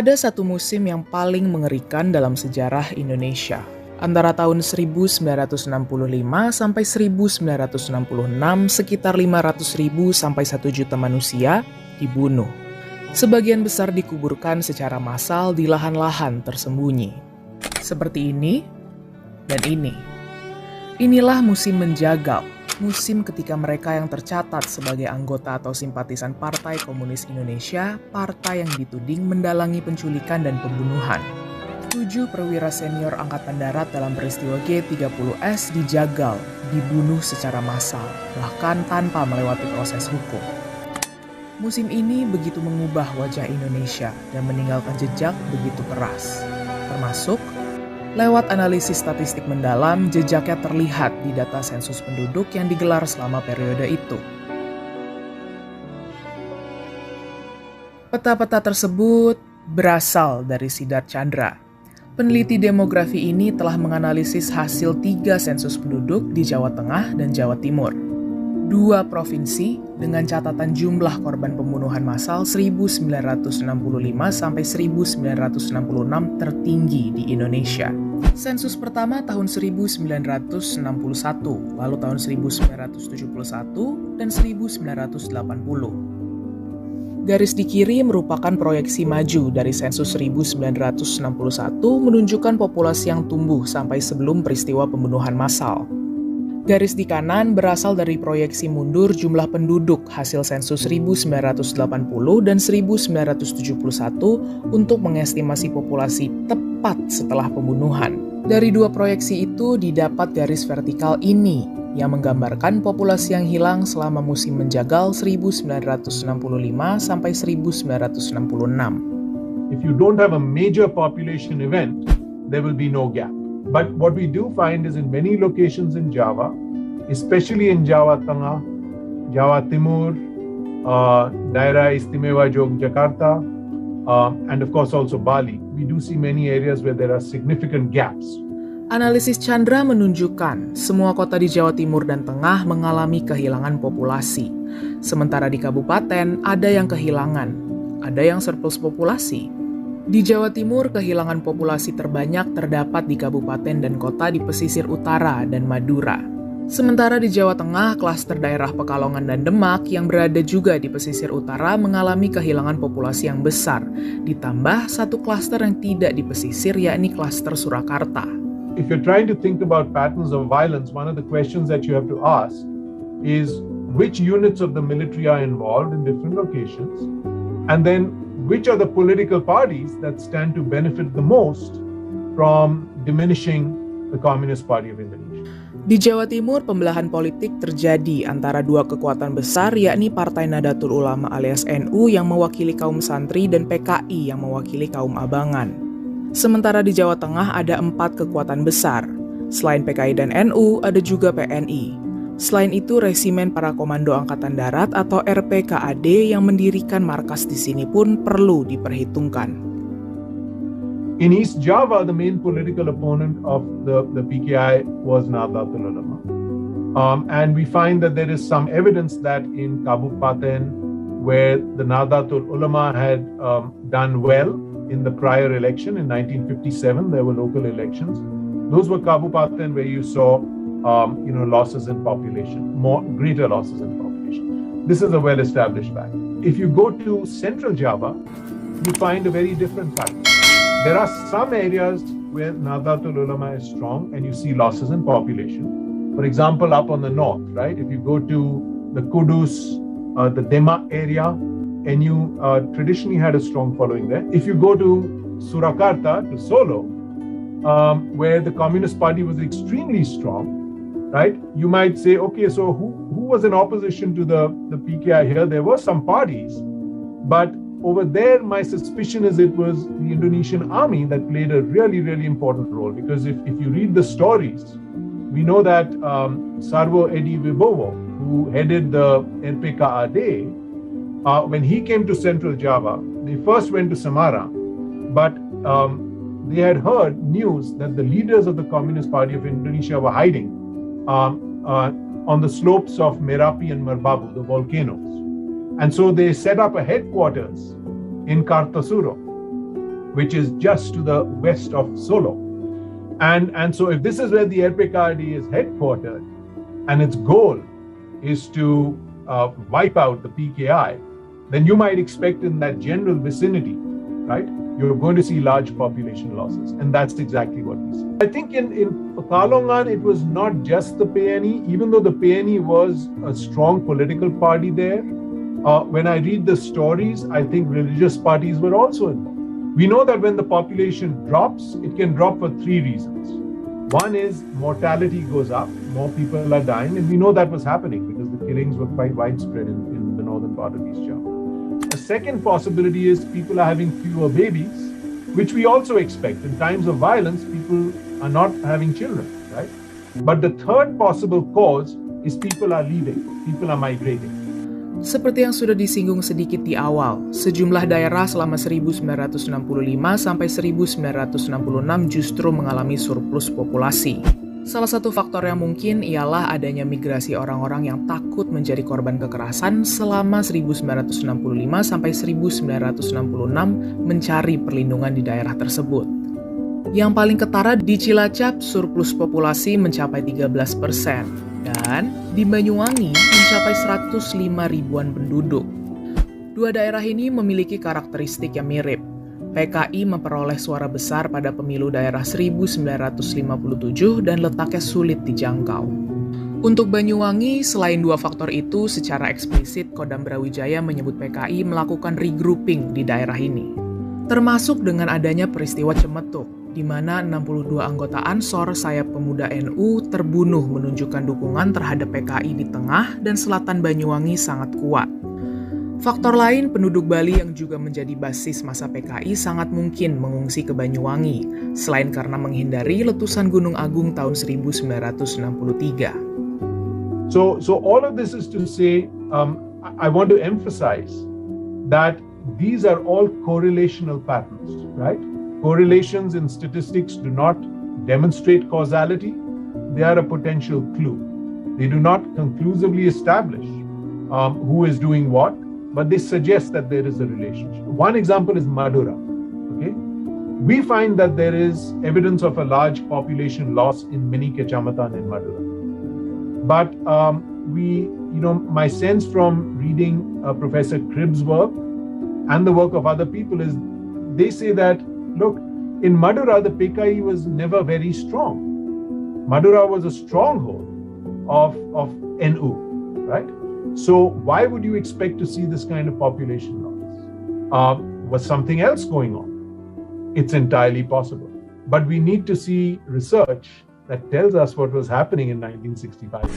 Ada satu musim yang paling mengerikan dalam sejarah Indonesia. Antara tahun 1965 sampai 1966, sekitar 500.000 sampai 1 juta manusia dibunuh. Sebagian besar dikuburkan secara massal di lahan-lahan tersembunyi. Seperti ini dan ini. Inilah musim menjagal. Musim ketika mereka yang tercatat sebagai anggota atau simpatisan Partai Komunis Indonesia, partai yang dituding mendalangi penculikan dan pembunuhan. 7 perwira senior Angkatan Darat dalam peristiwa G30S dijagal, dibunuh secara massal, bahkan tanpa melewati proses hukum. Musim ini begitu mengubah wajah Indonesia dan meninggalkan jejak begitu keras, termasuk lewat analisis statistik mendalam, jejaknya terlihat di data sensus penduduk yang digelar selama periode itu. Peta-peta tersebut berasal dari Siddharth Chandra. Peneliti demografi ini telah menganalisis hasil 3 sensus penduduk di Jawa Tengah dan Jawa Timur. 2 provinsi dengan catatan jumlah korban pembunuhan massal 1965 sampai 1966 tertinggi di Indonesia. Sensus pertama tahun 1961, lalu tahun 1971 dan 1980. Garis di kiri merupakan proyeksi maju dari sensus 1961 menunjukkan populasi yang tumbuh sampai sebelum peristiwa pembunuhan massal. Garis di kanan berasal dari proyeksi mundur jumlah penduduk hasil sensus 1980 dan 1971 untuk mengestimasi populasi tepat setelah pembunuhan. Dari 2 proyeksi itu didapat garis vertikal ini yang menggambarkan populasi yang hilang selama musim menjagal 1965 sampai 1966. If you don't have a major population event, there will be no gap. But what we do find is in many locations in Java, especially in Jawa Tengah, Jawa Timur, Daerah Istimewa Yogyakarta, and of course also Bali, we do see many areas where there are significant gaps. Analisis Chandra menunjukkan semua kota di Jawa Timur dan Tengah mengalami kehilangan populasi. Sementara di kabupaten ada yang kehilangan, ada yang surplus populasi. Di Jawa Timur, kehilangan populasi terbanyak terdapat di kabupaten dan kota di pesisir utara dan Madura. Sementara di Jawa Tengah, klaster daerah Pekalongan dan Demak yang berada juga di pesisir utara mengalami kehilangan populasi yang besar, ditambah satu klaster yang tidak di pesisir, yakni klaster Surakarta. If you're trying to think about patterns of violence, one of the questions that you have to ask is which units of the military are involved in different locations, and then which are the political parties that stand to benefit the most from diminishing the Communist Party of Indonesia. Di Jawa Timur, pembelahan politik terjadi antara 2 kekuatan besar, yakni Partai Nahdlatul Ulama alias NU yang mewakili kaum santri dan PKI yang mewakili kaum abangan. Sementara di Jawa Tengah ada 4 kekuatan besar. Selain PKI dan NU, ada juga PNI. Selain itu, Resimen Para Komando Angkatan Darat atau RPKAD yang mendirikan markas di sini pun perlu diperhitungkan. In East Java, the main political opponent of the PKI was Nahdlatul Ulama. And we find that there is some evidence that in Kabupaten, where the Nahdlatul Ulama had done well in the prior election in 1957, there were local elections. Those were Kabupaten where you saw losses in population, greater losses in population. This is a well-established fact. If you go to Central Java, you find a very different fact. There are some areas where Nahdlatul Ulama is strong and you see losses in population. For example, up on the north, right? If you go to the Kudus, the Demak area, and you traditionally had a strong following there. If you go to Surakarta, to Solo, where the Communist Party was extremely strong, right? You might say, okay, so who was in opposition to the PKI here? There were some parties, but over there, my suspicion is it was the Indonesian army that played a really, really important role. Because if you read the stories, we know that Sarwo Edi Wibowo, who headed the RPKAD, when he came to Central Java, they first went to Samara, but they had heard news that the leaders of the Communist Party of Indonesia were hiding on the slopes of Merapi and Merbabu, the volcanoes. And so they set up a headquarters in Kartasuro. which is just to the west of Solo. And so if this is where the RPKD is headquartered and its goal is to wipe out the PKI, then you might expect in that general vicinity, right, you're going to see large population losses. And that's exactly what we see. I think in Pekalongan, it was not just the PNE, even though the PNE was a strong political party there. When I read the stories, I think religious parties were also involved. We know that when the population drops, it can drop for three reasons. One is mortality goes up, more people are dying, and we know that was happening because the killings were quite widespread in the northern part of East Java. A second possibility is people are having fewer babies, which we also expect. In times of violence, people are not having children, right? But the third possible cause is people are leaving, people are migrating. Seperti yang sudah disinggung sedikit di awal, sejumlah daerah selama 1965 sampai 1966 justru mengalami surplus populasi. Salah satu faktor yang mungkin ialah adanya migrasi orang-orang yang takut menjadi korban kekerasan selama 1965 sampai 1966 mencari perlindungan di daerah tersebut. Yang paling ketara di Cilacap, surplus populasi mencapai 13%. Dan di Banyuwangi mencapai 105 ribuan penduduk. Dua daerah ini memiliki karakteristik yang mirip. PKI memperoleh suara besar pada pemilu daerah 1957 dan letaknya sulit dijangkau. Untuk Banyuwangi, selain dua faktor itu, secara eksplisit Kodam Brawijaya menyebut PKI melakukan regrouping di daerah ini. Termasuk dengan adanya peristiwa Cemetuk, di mana 62 anggota Ansor sayap pemuda NU terbunuh menunjukkan dukungan terhadap PKI di tengah dan selatan Banyuwangi sangat kuat. Faktor lain, penduduk Bali yang juga menjadi basis masa PKI sangat mungkin mengungsi ke Banyuwangi, selain karena menghindari letusan Gunung Agung tahun 1963. So all of this is to say, I want to emphasize that these are all correlational patterns, right? Correlations in statistics do not demonstrate causality. They are a potential clue. They do not conclusively establish who is doing what, but they suggest that there is a relationship. One example is Madura. Okay, we find that there is evidence of a large population loss in many kecamatan in Madura. But my sense from reading Professor Cribb's work and the work of other people is they say that, look, in Madura, the PKI was never very strong. Madura was a stronghold of NU, right? So why would you expect to see this kind of population loss? Was something else going on? It's entirely possible. But we need to see research that tells us what was happening in 1965.